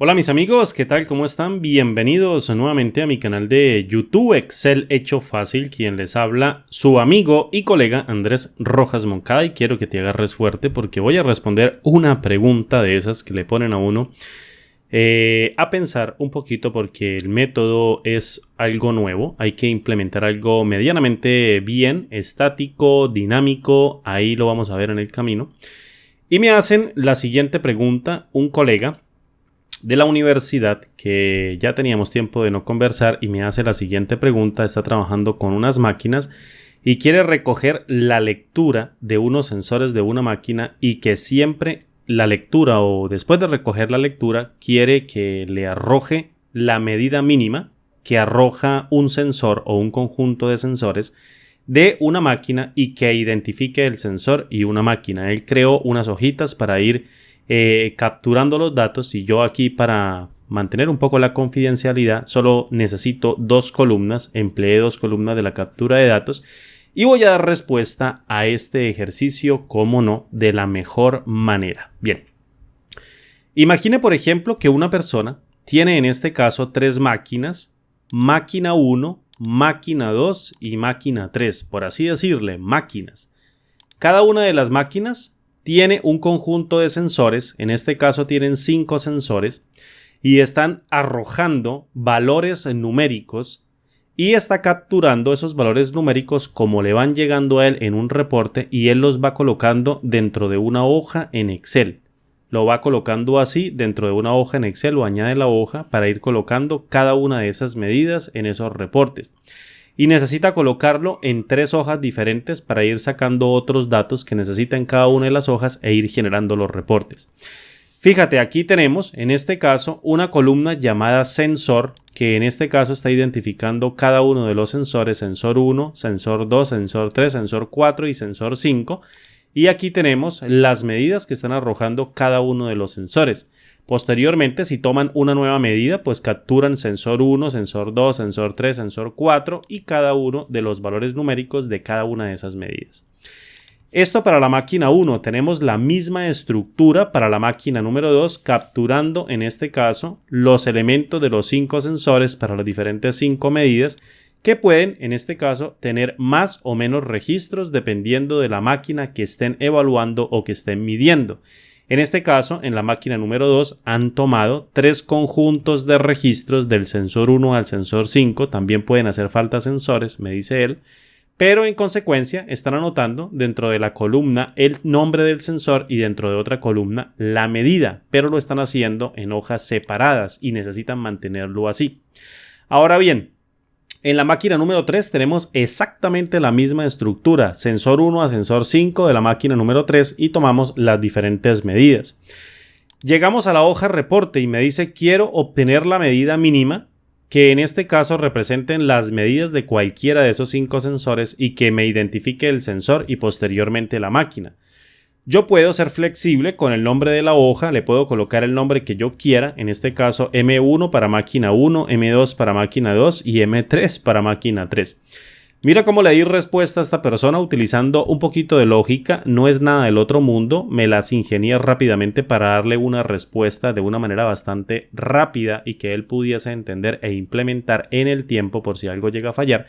Hola mis amigos, ¿qué tal? ¿Cómo están? Bienvenidos nuevamente a mi canal de YouTube Excel Hecho Fácil, quien les habla su amigo y colega Andrés Rojas Moncada, y quiero que te agarres fuerte porque voy a responder una pregunta de esas que le ponen a uno a pensar un poquito, porque el método es algo nuevo, hay que implementar algo medianamente bien, estático, dinámico, ahí lo vamos a ver en el camino. Y me hacen la siguiente pregunta un colega de la universidad que ya teníamos tiempo de no conversar, y me hace la siguiente pregunta. Está trabajando con unas máquinas y quiere recoger la lectura de unos sensores de una máquina, y que siempre la lectura, o después de recoger la lectura, quiere que le arroje la medida mínima que arroja un sensor o un conjunto de sensores de una máquina, y que identifique el sensor y una máquina. Él creó unas hojitas para ir capturando los datos, y yo aquí, para mantener un poco la confidencialidad, solo necesito dos columnas. Empleé dos columnas de la captura de datos y voy a dar respuesta a este ejercicio, como no, de la mejor manera. Bien, imagine por ejemplo que una persona tiene en este caso tres máquinas: máquina 1, máquina 2 y máquina 3, por así decirle, máquinas. Cada una de las máquinas tiene un conjunto de sensores, en este caso tienen 5 sensores, y están arrojando valores numéricos, y está capturando esos valores numéricos como le van llegando a él en un reporte, y él los va colocando dentro de una hoja en Excel. Lo va colocando así dentro de una hoja en Excel, o añade la hoja para ir colocando cada una de esas medidas en esos reportes. Y necesita colocarlo en 3 hojas diferentes para ir sacando otros datos que necesita en cada una de las hojas e ir generando los reportes. Fíjate, aquí tenemos en este caso una columna llamada sensor, que en este caso está identificando cada uno de los sensores: sensor 1, sensor 2, sensor 3, sensor 4 y sensor 5. Y aquí tenemos las medidas que están arrojando cada uno de los sensores. Posteriormente, si toman una nueva medida, pues capturan sensor 1, sensor 2, sensor 3, sensor 4 y cada uno de los valores numéricos de cada una de esas medidas. Esto para la máquina 1. Tenemos la misma estructura para la máquina número 2, capturando en este caso los elementos de los 5 sensores para las diferentes 5 medidas, que pueden en este caso tener más o menos registros dependiendo de la máquina que estén evaluando o que estén midiendo. En este caso, en la máquina número 2 han tomado 3 conjuntos de registros del sensor 1 al sensor 5. También pueden hacer falta sensores, me dice él, pero en consecuencia están anotando dentro de la columna el nombre del sensor y dentro de otra columna la medida, pero lo están haciendo en hojas separadas y necesitan mantenerlo así. Ahora bien, en la máquina número 3 tenemos exactamente la misma estructura: sensor 1 a sensor 5 de la máquina número 3, y tomamos las diferentes medidas. Llegamos a la hoja reporte y me dice: quiero obtener la medida mínima, que en este caso representen las medidas de cualquiera de esos 5 sensores y que me identifique el sensor y posteriormente la máquina. Yo puedo ser flexible con el nombre de la hoja, le puedo colocar el nombre que yo quiera, en este caso M1 para máquina 1, M2 para máquina 2 y M3 para máquina 3. Mira cómo le di respuesta a esta persona utilizando un poquito de lógica. No es nada del otro mundo, me las ingenié rápidamente para darle una respuesta de una manera bastante rápida y que él pudiese entender e implementar en el tiempo por si algo llega a fallar.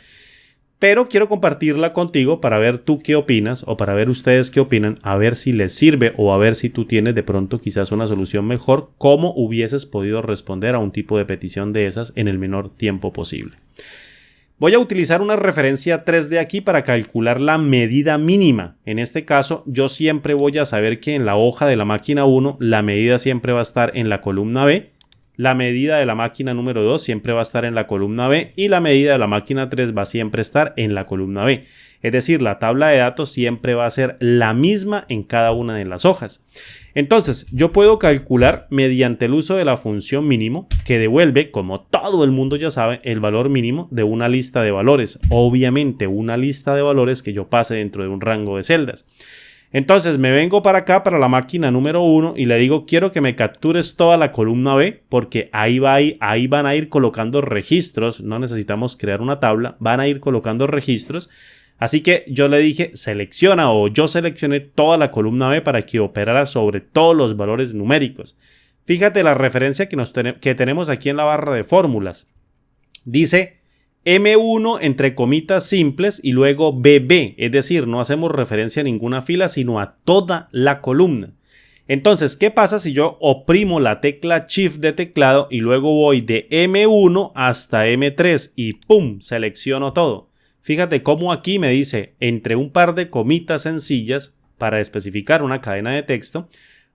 Pero quiero compartirla contigo para ver tú qué opinas, o para ver ustedes qué opinan, a ver si les sirve, o a ver si tú tienes de pronto quizás una solución mejor, cómo hubieses podido responder a un tipo de petición de esas en el menor tiempo posible. Voy a utilizar una referencia 3D aquí para calcular la medida mínima. En este caso, yo siempre voy a saber que en la hoja de la máquina 1 la medida siempre va a estar en la columna B. La medida de la máquina número 2 siempre va a estar en la columna B, y la medida de la máquina 3 va a siempre estar en la columna B. Es decir, la tabla de datos siempre va a ser la misma en cada una de las hojas. Entonces, yo puedo calcular mediante el uso de la función mínimo, que devuelve, como todo el mundo ya sabe, el valor mínimo de una lista de valores. Obviamente, una lista de valores que yo pase dentro de un rango de celdas. Entonces me vengo para acá, para la máquina número 1, y le digo: quiero que me captures toda la columna B, porque ahí van a ir colocando registros. No necesitamos crear una tabla, van a ir colocando registros. Así que yo le dije: selecciona, o yo seleccioné toda la columna B para que operara sobre todos los valores numéricos. Fíjate la referencia que tenemos aquí en la barra de fórmulas. Dice M1 entre comitas simples y luego BB, es decir, no hacemos referencia a ninguna fila sino a toda la columna. Entonces, ¿qué pasa si yo oprimo la tecla Shift de teclado y luego voy de M1 hasta M3 y ¡pum! Selecciono todo? Fíjate cómo aquí me dice entre un par de comitas sencillas para especificar una cadena de texto.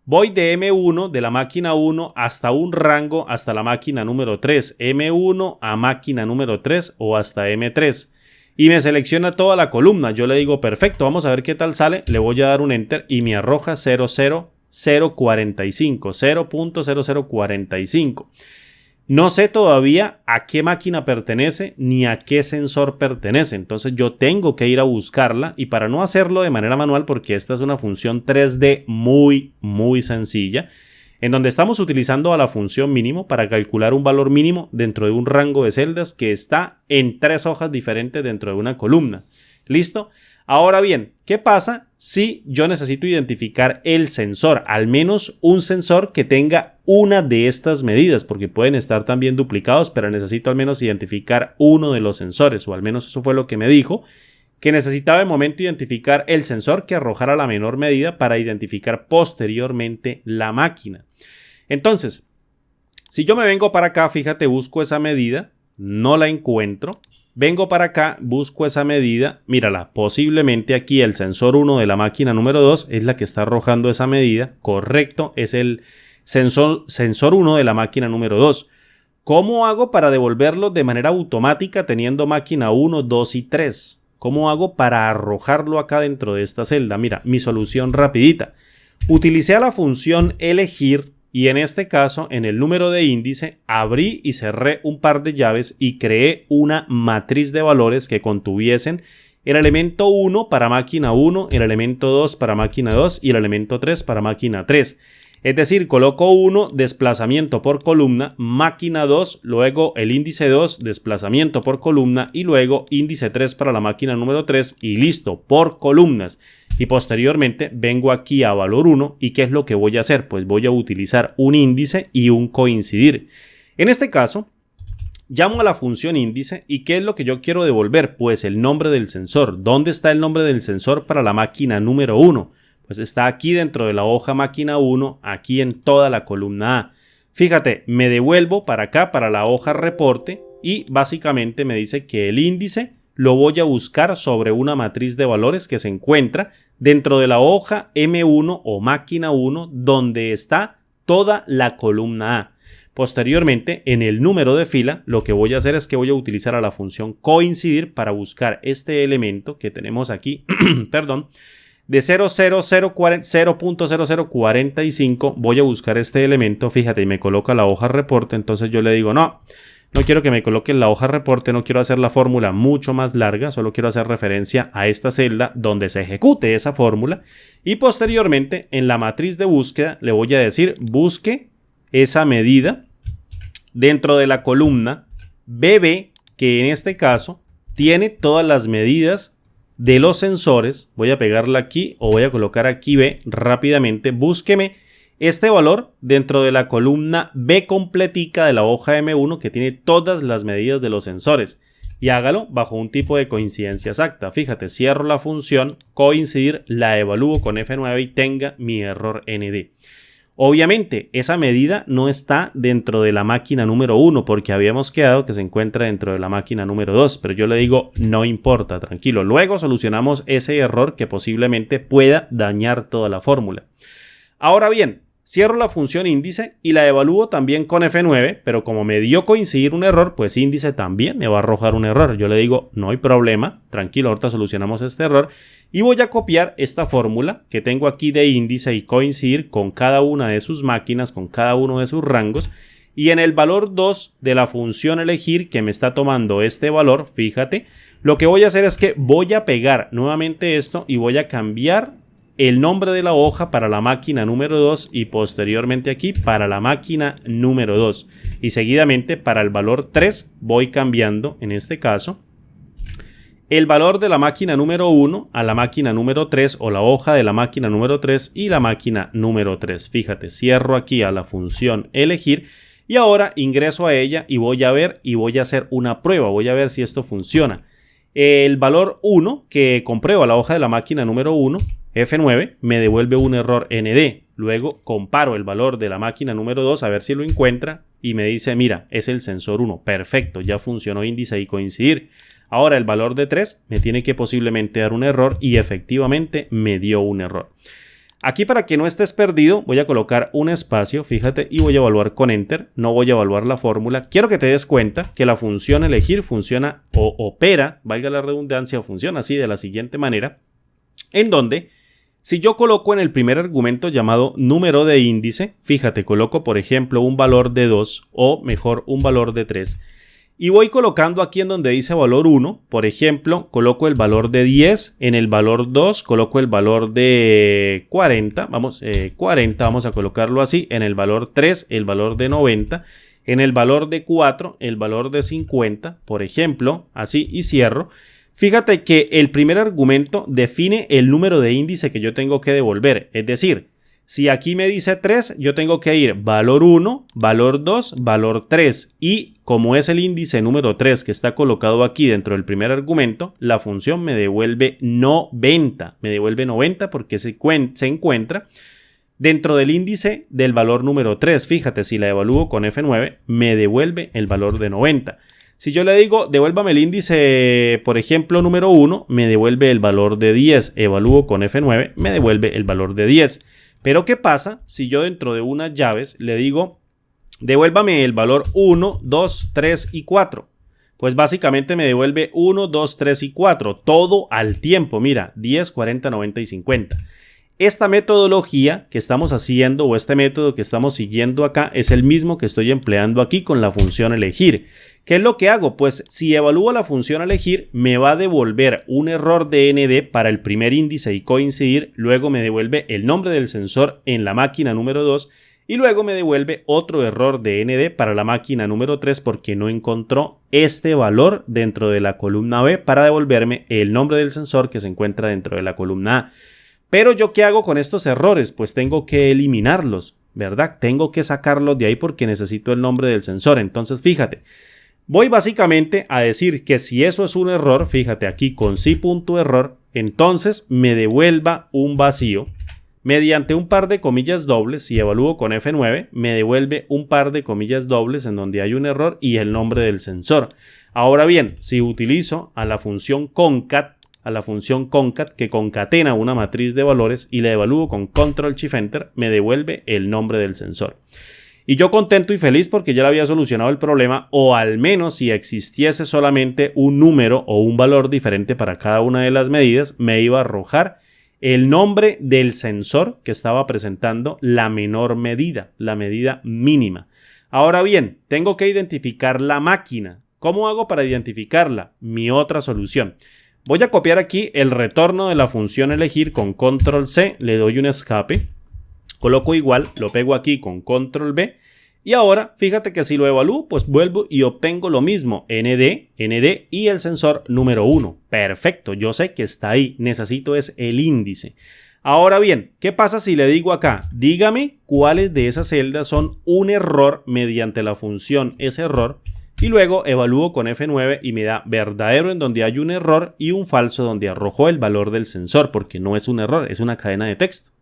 Voy de M1 de la máquina 1 hasta un rango hasta la máquina número 3, M1 a máquina número 3 o hasta M3. Y me selecciona toda la columna. Yo le digo perfecto, vamos a ver qué tal sale. Le voy a dar un enter y me arroja 0.0045. No sé todavía a qué máquina pertenece ni a qué sensor pertenece. Entonces yo tengo que ir a buscarla y para no hacerlo de manera manual, porque esta es una función 3D muy sencilla, en donde estamos utilizando a la función mínimo para calcular un valor mínimo dentro de un rango de celdas que está en 3 hojas diferentes dentro de una columna. ¿Listo? Ahora bien, ¿qué pasa si yo necesito identificar el sensor? Al menos un sensor que tenga una de estas medidas, porque pueden estar también duplicados, pero necesito al menos identificar uno de los sensores, o al menos eso fue lo que me dijo, que necesitaba de momento identificar el sensor que arrojara la menor medida para identificar posteriormente la máquina. Entonces, si yo me vengo para acá, fíjate, busco esa medida, no la encuentro. Vengo para acá, busco esa medida, mírala, posiblemente aquí el sensor 1 de la máquina número 2 es la que está arrojando esa medida, correcto, es el sensor 1 de la máquina número 2. ¿Cómo hago para devolverlo de manera automática teniendo máquina 1, 2 y 3? ¿Cómo hago para arrojarlo acá dentro de esta celda? Mira, mi solución rapidita. Utilicé a la función elegir. Y en este caso, en el número de índice, abrí y cerré un par de llaves y creé una matriz de valores que contuviesen el elemento 1 para máquina 1, el elemento 2 para máquina 2 y el elemento 3 para máquina 3. Es decir, coloco 1, desplazamiento por columna, máquina 2, luego el índice 2, desplazamiento por columna y luego índice 3 para la máquina número 3 y listo, por columnas. Y posteriormente vengo aquí a valor 1 y ¿qué es lo que voy a hacer? Pues voy a utilizar un índice y un coincidir. En este caso, llamo a la función índice y ¿qué es lo que yo quiero devolver? Pues el nombre del sensor. ¿Dónde está el nombre del sensor para la máquina número 1? Pues está aquí dentro de la hoja máquina 1, aquí en toda la columna A. Fíjate, me devuelvo para acá, para la hoja reporte y básicamente me dice que el índice lo voy a buscar sobre una matriz de valores que se encuentra dentro de la hoja M1 o máquina 1 donde está toda la columna A. Posteriormente, en el número de fila, lo que voy a hacer es que voy a utilizar a la función coincidir para buscar este elemento que tenemos aquí, perdón, de 0.0045 voy a buscar este elemento, fíjate, y me coloca la hoja reporte, entonces yo le digo no quiero que me coloque la hoja reporte, no quiero hacer la fórmula mucho más larga, solo quiero hacer referencia a esta celda donde se ejecute esa fórmula y posteriormente en la matriz de búsqueda le voy a decir busque esa medida dentro de la columna BB, que en este caso tiene todas las medidas de los sensores. Voy a pegarla aquí o voy a colocar aquí B rápidamente. Búsqueme este valor dentro de la columna B completica de la hoja M1 que tiene todas las medidas de los sensores y hágalo bajo un tipo de coincidencia exacta. Fíjate, cierro la función coincidir, la evalúo con F9 y tenga mi error ND. Obviamente, esa medida no está dentro de la máquina número 1 porque habíamos quedado que se encuentra dentro de la máquina número 2, pero yo le digo no importa, tranquilo. Luego solucionamos ese error que posiblemente pueda dañar toda la fórmula. Ahora bien, cierro la función índice y la evalúo también con F9, pero como me dio coincidir un error, pues índice también me va a arrojar un error. Yo le digo no hay problema, tranquilo, ahorita solucionamos este error. Y voy a copiar esta fórmula que tengo aquí de índice y coincidir con cada una de sus máquinas, con cada uno de sus rangos. Y en el valor 2 de la función elegir que me está tomando este valor, fíjate, lo que voy a hacer es que voy a pegar nuevamente esto y voy a cambiar el nombre de la hoja para la máquina número 2 y posteriormente aquí para la máquina número 2. Y seguidamente para el valor 3 voy cambiando en este caso el valor de la máquina número 1 a la máquina número 3 o la hoja de la máquina número 3 y la máquina número 3. Fíjate, cierro aquí a la función elegir y ahora ingreso a ella y voy a ver y voy a hacer una prueba. Voy a ver si esto funciona. El valor 1 que comprueba la hoja de la máquina número 1, F9, me devuelve un error ND. Luego comparo el valor de la máquina número 2 a ver si lo encuentra y me dice, mira, es el sensor 1. Perfecto, ya funcionó índice y coincidir. Ahora el valor de 3 me tiene que posiblemente dar un error y efectivamente me dio un error. Aquí, para que no estés perdido, voy a colocar un espacio, fíjate, y voy a evaluar con Enter. No voy a evaluar la fórmula. Quiero que te des cuenta que la función elegir funciona o opera, valga la redundancia, funciona así de la siguiente manera, en donde si yo coloco en el primer argumento llamado número de índice, fíjate, coloco por ejemplo un valor de 2 o mejor un valor de 3. Y voy colocando aquí en donde dice valor 1, por ejemplo, coloco el valor de 10, en el valor 2 coloco el valor de 40, vamos a colocarlo así, en el valor 3 el valor de 90, en el valor de 4 el valor de 50, por ejemplo, así y cierro. Fíjate que el primer argumento define el número de índice que yo tengo que devolver, es decir, si aquí me dice 3, yo tengo que ir valor 1, valor 2, valor 3 y como es el índice número 3 que está colocado aquí dentro del primer argumento, la función me devuelve 90. Me devuelve 90 porque se encuentra dentro del índice del valor número 3. Fíjate, si la evalúo con F9, me devuelve el valor de 90. Si yo le digo, devuélvame el índice, por ejemplo, número 1, me devuelve el valor de 10. Evalúo con F9, me devuelve el valor de 10. Pero ¿qué pasa si yo dentro de unas llaves le digo, devuélvame el valor 1, 2, 3 y 4? Pues básicamente me devuelve 1, 2, 3 y 4, todo al tiempo. Mira, 10, 40, 90 y 50. Esta metodología que estamos haciendo o este método que estamos siguiendo acá es el mismo que estoy empleando aquí con la función elegir. ¿Qué es lo que hago? Pues si evalúo la función elegir me va a devolver un error de ND para el primer índice y coincidir, luego me devuelve el nombre del sensor en la máquina número 2 y luego me devuelve otro error de ND para la máquina número 3 porque no encontró este valor dentro de la columna B para devolverme el nombre del sensor que se encuentra dentro de la columna A. Pero ¿yo qué hago con estos errores? Pues tengo que eliminarlos, ¿verdad? Tengo que sacarlos de ahí porque necesito el nombre del sensor. Entonces, fíjate, voy básicamente a decir que si eso es un error, fíjate aquí con si.error, entonces me devuelva un vacío. Mediante un par de comillas dobles, si evalúo con F9, me devuelve un par de comillas dobles en donde hay un error y el nombre del sensor. Ahora bien, si utilizo a la función concat, que concatena una matriz de valores y la evalúo con Control-Shift-Enter, me devuelve el nombre del sensor. Y yo contento y feliz porque ya le había solucionado el problema, o al menos si existiese solamente un número o un valor diferente para cada una de las medidas, me iba a arrojar el nombre del sensor que estaba presentando la menor medida, la medida mínima. Ahora bien, tengo que identificar la máquina. ¿Cómo hago para identificarla? Mi otra solución. Voy a copiar aquí el retorno de la función elegir con Control C, le doy un escape, coloco igual, lo pego aquí con Control V y ahora fíjate que si lo evalúo pues vuelvo y obtengo lo mismo, ND y el sensor número 1. Perfecto, yo sé que está ahí, necesito es el índice. Ahora bien, ¿qué pasa si le digo acá? Dígame cuáles de esas celdas son un error mediante la función ese error. Y luego evalúo con F9 y me da verdadero en donde hay un error y un falso donde arrojó el valor del sensor, porque no es un error, es una cadena de texto.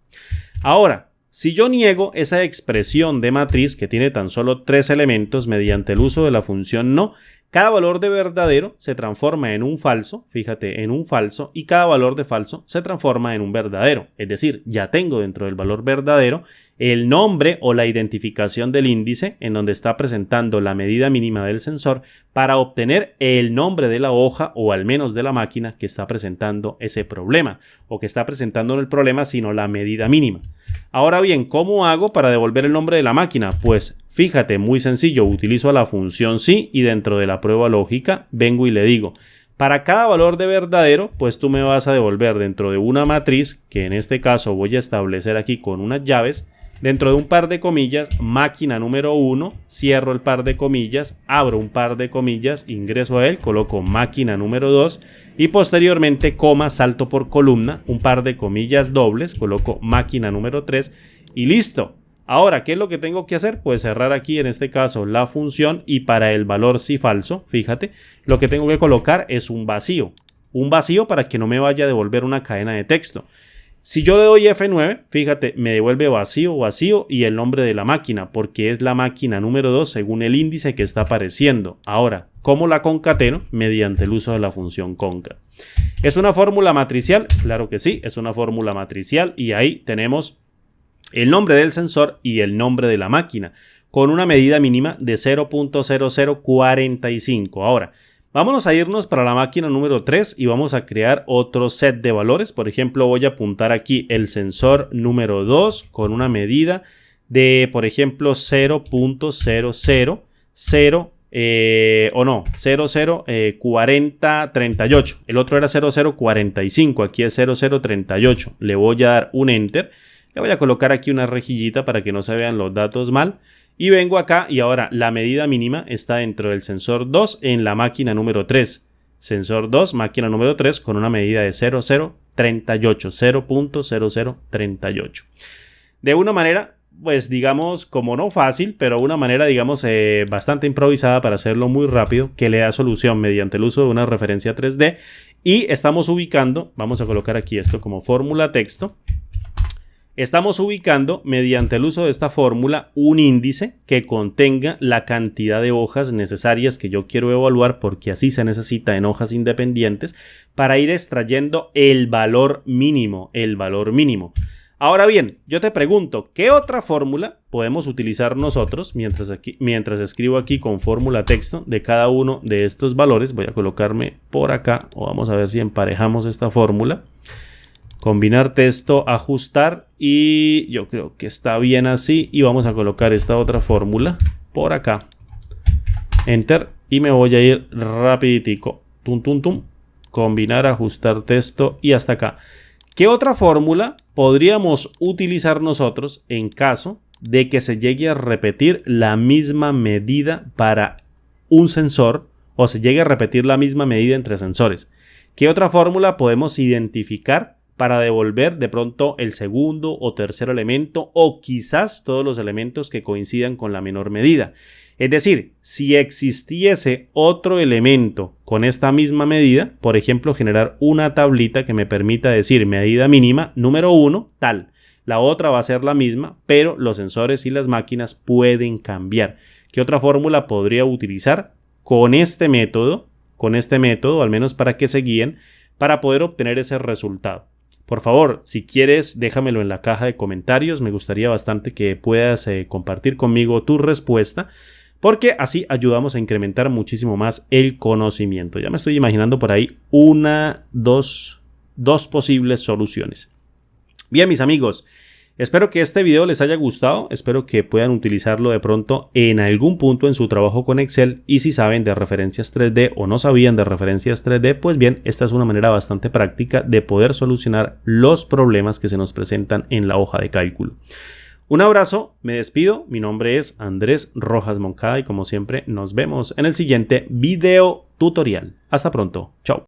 Ahora, si yo niego esa expresión de matriz que tiene tan solo 3 elementos mediante el uso de la función no, cada valor de verdadero se transforma en un falso, fíjate, en un falso, y cada valor de falso se transforma en un verdadero. Es decir, ya tengo dentro del valor verdadero el nombre o la identificación del índice en donde está presentando la medida mínima del sensor para obtener el nombre de la hoja o al menos de la máquina que está presentando ese problema o que está presentando no el problema sino la medida mínima. Ahora bien, ¿cómo hago para devolver el nombre de la máquina? Pues fíjate, muy sencillo, utilizo la función si y dentro de la prueba lógica vengo y le digo para cada valor de verdadero, pues tú me vas a devolver dentro de una matriz que en este caso voy a establecer aquí con unas llaves. dentro de un par de comillas, máquina número 1, cierro el par de comillas, abro un par de comillas, ingreso a él, coloco máquina número 2 y posteriormente coma, salto por columna, un par de comillas dobles, coloco máquina número 3 y listo. Ahora, ¿qué es lo que tengo que hacer? Pues cerrar aquí en este caso la función y para el valor si falso, fíjate, lo que tengo que colocar es un vacío para que no me vaya a devolver una cadena de texto. Si yo le doy F9, fíjate, me devuelve vacío, vacío y el nombre de la máquina, porque es la máquina número 2 según el índice que está apareciendo. Ahora, ¿cómo la concateno? Mediante el uso de la función concat. ¿Es una fórmula matricial? Claro que sí, es una fórmula matricial y ahí tenemos el nombre del sensor y el nombre de la máquina, con una medida mínima de 0.0045. Ahora, vámonos a irnos para la máquina número 3 y vamos a crear otro set de valores. Por ejemplo, voy a apuntar aquí el sensor número 2 con una medida de, por ejemplo, 004038. El otro era 0045, aquí es 0038. Le voy a dar un enter. Le voy a colocar aquí una rejillita para que no se vean los datos mal. Y vengo acá y ahora la medida mínima está dentro del sensor 2 en la máquina número 3. Sensor 2, máquina número 3 con una medida de 0038, 0.0038. De una manera, pues digamos, como no fácil, pero una manera, digamos, bastante improvisada para hacerlo muy rápido, que le da solución mediante el uso de una referencia 3D. Y estamos ubicando, vamos a colocar aquí esto como fórmula texto. Estamos ubicando mediante el uso de esta fórmula un índice que contenga la cantidad de hojas necesarias que yo quiero evaluar, porque así se necesita en hojas independientes, para ir extrayendo el valor mínimo, Ahora bien, yo te pregunto, ¿qué otra fórmula podemos utilizar nosotros mientras escribo aquí con fórmula texto de cada uno de estos valores? Voy a colocarme por acá o vamos a ver si emparejamos esta fórmula. Combinar texto, ajustar y yo creo que está bien así y vamos a colocar esta otra fórmula por acá. Enter y me voy a ir rapiditico. Combinar, ajustar texto y hasta acá. ¿Qué otra fórmula podríamos utilizar nosotros en caso de que se llegue a repetir la misma medida para un sensor o se llegue a repetir la misma medida entre sensores? ¿Qué otra fórmula podemos identificar para devolver de pronto el segundo o tercer elemento o quizás todos los elementos que coincidan con la menor medida? Es decir, si existiese otro elemento con esta misma medida, por ejemplo, generar una tablita que me permita decir medida mínima número 1, tal. La otra va a ser la misma, pero los sensores y las máquinas pueden cambiar. ¿Qué otra fórmula podría utilizar con este método, al menos para que se guíen, para poder obtener ese resultado? Por favor, si quieres, déjamelo en la caja de comentarios. Me gustaría bastante que puedas compartir conmigo tu respuesta, porque así ayudamos a incrementar muchísimo más el conocimiento. Ya me estoy imaginando por ahí dos posibles soluciones. Bien, mis amigos, espero que este video les haya gustado, espero que puedan utilizarlo de pronto en algún punto en su trabajo con Excel, y si saben de referencias 3D o no sabían de referencias 3D, pues bien, esta es una manera bastante práctica de poder solucionar los problemas que se nos presentan en la hoja de cálculo. Un abrazo, me despido, mi nombre es Andrés Rojas Moncada y como siempre nos vemos en el siguiente video tutorial. Hasta pronto, chao.